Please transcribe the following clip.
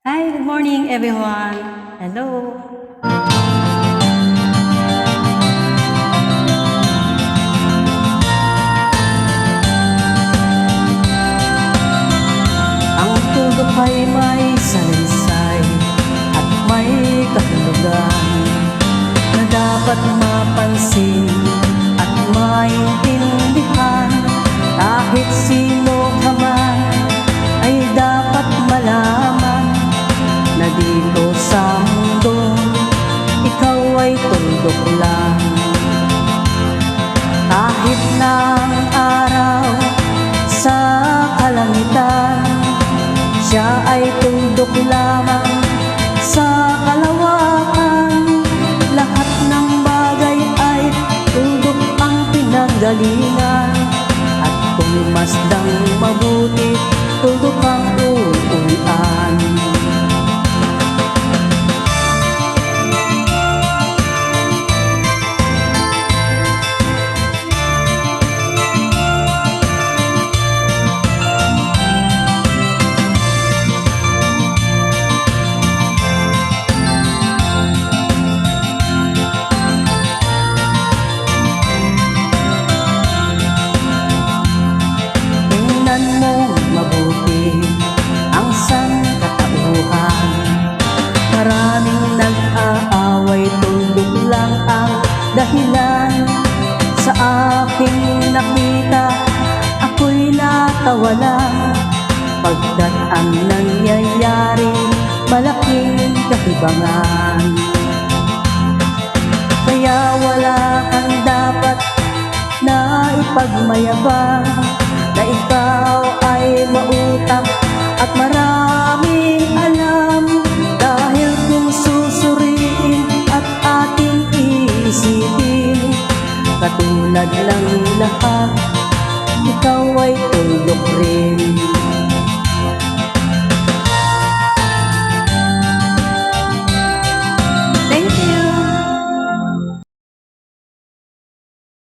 Hi, good morning everyone. Hello. Ang tuldok ay may salaysay at may kahulugan na dapat mapansin at maintindihan. Kahit sino ka man ay dapat malaman na dito sa mundo ikaw ay tuldok lang. Kahit na ang araw sa kalangitan, siya ay tuldok lamang sa kalawakan. Lahat ng bagay ay tuldok ang pinanggalingan. At kung masdang mabuti, tuldok ang uuwian. Maraming nag-aaway, tuldok lang ang dahilan. Sa aking nakita, ako'y natawa lang, pagkat ang nangyayari malaking kahibangan. Kaya wala kang dapat na ipagmayabang, na ikaw ay mautak at maraming alam. Dahil kung susuriin at ating iisipin, katulad lang lahat, ikaw ay